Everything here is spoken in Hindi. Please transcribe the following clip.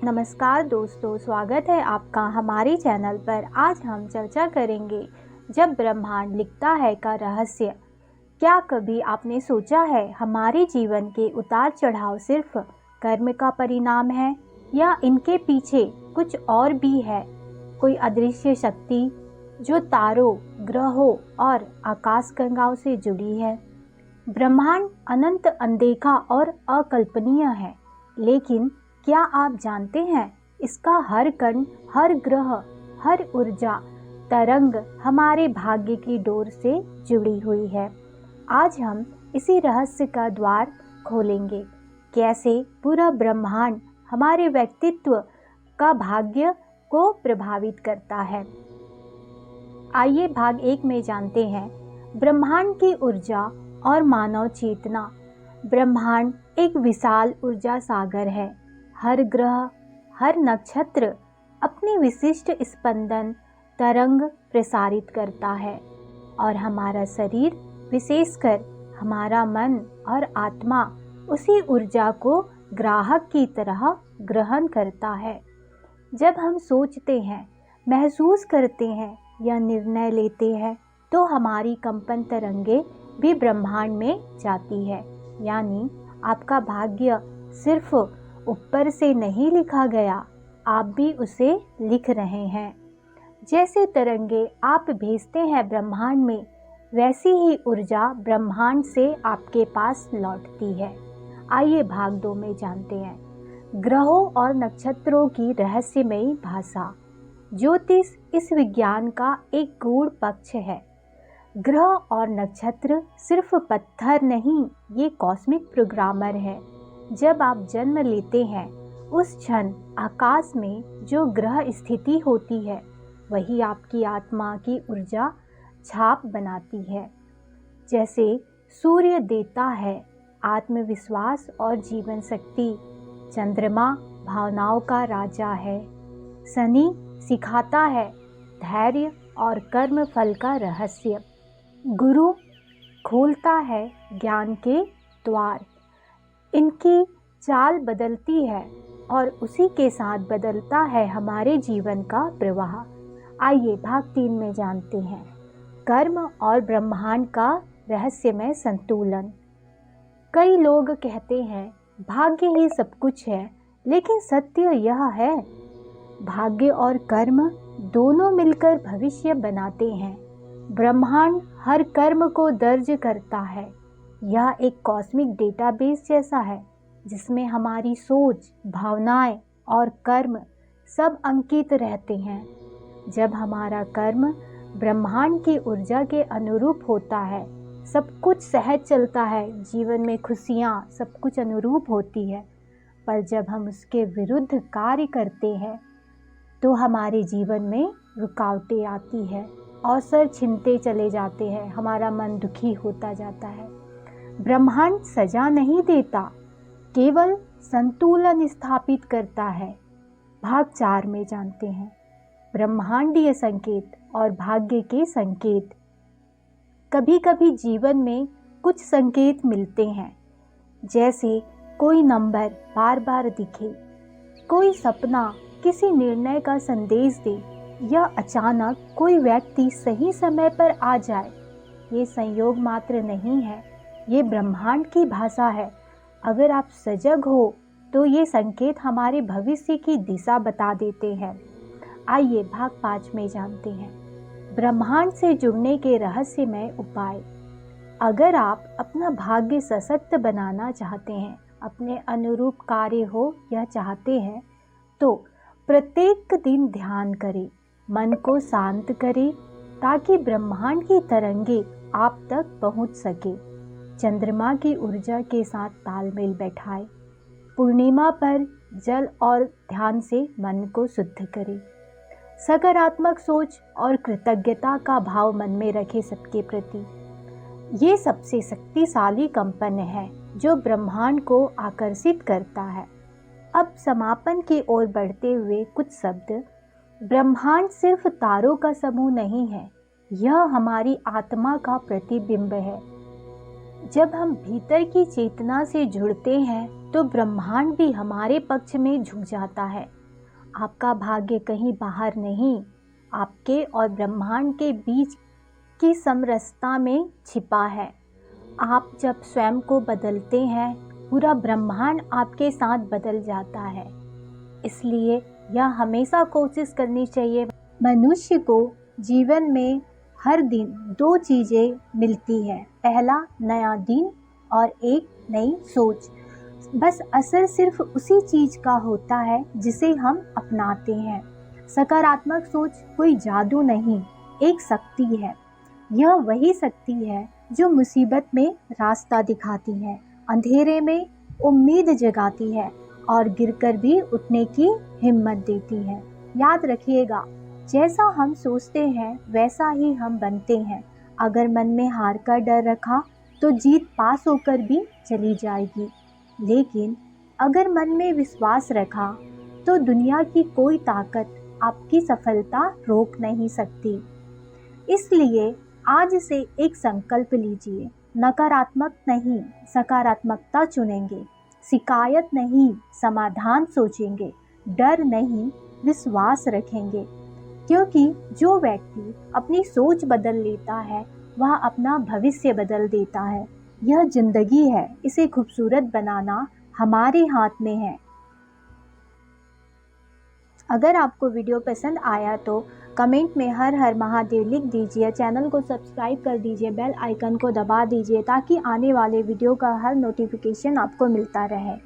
नमस्कार दोस्तों, स्वागत है आपका हमारे चैनल पर। आज हम चर्चा करेंगे जब ब्रह्मांड लिखता है का रहस्य। क्या कभी आपने सोचा है हमारे जीवन के उतार चढ़ाव सिर्फ कर्म का परिणाम है या इनके पीछे कुछ और भी है? कोई अदृश्य शक्ति जो तारों, ग्रहों और आकाशगंगाओं से जुड़ी है। ब्रह्मांड अनंत, अनदेखा और अकल्पनीय है, लेकिन क्या आप जानते हैं इसका हर कण, हर ग्रह, हर ऊर्जा तरंग हमारे भाग्य की डोर से जुड़ी हुई है। आज हम इसी रहस्य का द्वार खोलेंगे। कैसे पूरा ब्रह्मांड हमारे व्यक्तित्व का भाग्य को प्रभावित करता है। आइए भाग 1 में जानते हैं ब्रह्मांड की ऊर्जा और मानव चेतना। ब्रह्मांड एक विशाल ऊर्जा सागर है। हर ग्रह, हर नक्षत्र अपनी विशिष्ट स्पंदन तरंग प्रसारित करता है और हमारा शरीर, विशेषकर हमारा मन और आत्मा, उसी ऊर्जा को ग्राहक की तरह ग्रहण करता है। जब हम सोचते हैं, महसूस करते हैं या निर्णय लेते हैं, तो हमारी कंपन तरंगे भी ब्रह्मांड में जाती है। यानी आपका भाग्य सिर्फ ऊपर से नहीं लिखा गया, आप भी उसे लिख रहे हैं। जैसे तरंगे आप भेजते हैं ब्रह्मांड में, वैसी ही ऊर्जा ब्रह्मांड से आपके पास लौटती है। आइए भाग 2 में जानते हैं ग्रहों और नक्षत्रों की रहस्यमयी भाषा। ज्योतिष इस विज्ञान का एक गूढ़ पक्ष है। ग्रह और नक्षत्र सिर्फ पत्थर नहीं, ये कॉस्मिक प्रोग्रामर है। जब आप जन्म लेते हैं, उस क्षण आकाश में जो ग्रह स्थिति होती है, वही आपकी आत्मा की ऊर्जा छाप बनाती है। जैसे सूर्य देता है आत्मविश्वास और जीवन शक्ति, चंद्रमा भावनाओं का राजा है, शनि सिखाता है धैर्य और कर्म फल का रहस्य, गुरु खोलता है ज्ञान के द्वार। इनकी चाल बदलती है और उसी के साथ बदलता है हमारे जीवन का प्रवाह। आइए भाग 3 में जानते हैं कर्म और ब्रह्मांड का रहस्यमय संतुलन। कई लोग कहते हैं भाग्य ही सब कुछ है, लेकिन सत्य यह है भाग्य और कर्म दोनों मिलकर भविष्य बनाते हैं। ब्रह्मांड हर कर्म को दर्ज करता है। यह एक कॉस्मिक डेटाबेस जैसा है, जिसमें हमारी सोच, भावनाएं और कर्म सब अंकित रहते हैं। जब हमारा कर्म ब्रह्मांड की ऊर्जा के अनुरूप होता है, सब कुछ सहज चलता है, जीवन में खुशियाँ सब कुछ अनुरूप होती है। पर जब हम उसके विरुद्ध कार्य करते हैं, तो हमारे जीवन में रुकावटें आती है, अवसर छिनते चले जाते हैं, हमारा मन दुखी होता जाता है। ब्रह्मांड सजा नहीं देता, केवल संतुलन स्थापित करता है। भाग 4 में जानते हैं ब्रह्मांडीय संकेत और भाग्य के संकेत। कभी कभी जीवन में कुछ संकेत मिलते हैं, जैसे कोई नंबर बार बार दिखे, कोई सपना किसी निर्णय का संदेश दे, या अचानक कोई व्यक्ति सही समय पर आ जाए। ये संयोग मात्र नहीं है, ये ब्रह्मांड की भाषा है। अगर आप सजग हो तो ये संकेत हमारे भविष्य की दिशा बता देते हैं। आइए भाग 5 में जानते हैं ब्रह्मांड से जुड़ने के रहस्यमय उपाय। अगर आप अपना भाग्य सशक्त बनाना चाहते हैं, अपने अनुरूप कार्य हो यह चाहते हैं, तो प्रत्येक दिन ध्यान करें, मन को शांत करें, ताकि ब्रह्मांड की तरंगे आप तक पहुंच सके। चंद्रमा की ऊर्जा के साथ तालमेल बैठाएं। पूर्णिमा पर जल और ध्यान से मन को शुद्ध करें। सकारात्मक सोच और कृतज्ञता का भाव मन में रखें सबके प्रति। ये सबसे शक्तिशाली कंपन है जो ब्रह्मांड को आकर्षित करता है। अब समापन की ओर बढ़ते हुए कुछ शब्द। ब्रह्मांड सिर्फ तारों का समूह नहीं है, यह हमारी आत्मा का प्रतिबिंब है। जब हम भीतर की चेतना से जुड़ते हैं तो ब्रह्मांड भी हमारे पक्ष में झुक जाता है। आपका भाग्य कहीं बाहर नहीं, आपके और ब्रह्मांड के बीच की समरसता में छिपा है। आप जब स्वयं को बदलते हैं, पूरा ब्रह्मांड आपके साथ बदल जाता है। इसलिए यह हमेशा कोशिश करनी चाहिए। मनुष्य को जीवन में हर दिन 2 चीज़ें मिलती है, पहला नया दिन और एक नई सोच। बस असर सिर्फ उसी चीज़ का होता है जिसे हम अपनाते हैं। सकारात्मक सोच कोई जादू नहीं, एक शक्ति है। यह वही शक्ति है जो मुसीबत में रास्ता दिखाती है, अंधेरे में उम्मीद जगाती है और गिरकर भी उठने की हिम्मत देती है। याद रखिएगा, जैसा हम सोचते हैं वैसा ही हम बनते हैं। अगर मन में हार का डर रखा तो जीत पास होकर भी चली जाएगी, लेकिन अगर मन में विश्वास रखा तो दुनिया की कोई ताकत आपकी सफलता रोक नहीं सकती। इसलिए आज से एक संकल्प लीजिए, नकारात्मक नहीं सकारात्मकता चुनेंगे, शिकायत नहीं समाधान सोचेंगे, डर नहीं विश्वास रखेंगे। क्योंकि जो व्यक्ति अपनी सोच बदल लेता है वह अपना भविष्य बदल देता है। यह जिंदगी है, इसे खूबसूरत बनाना हमारे हाथ में है। अगर आपको वीडियो पसंद आया तो कमेंट में हर हर महादेव लिख दीजिए। चैनल को सब्सक्राइब कर दीजिए, बेल आइकन को दबा दीजिए ताकि आने वाले वीडियो का हर नोटिफिकेशन आपको मिलता रहे।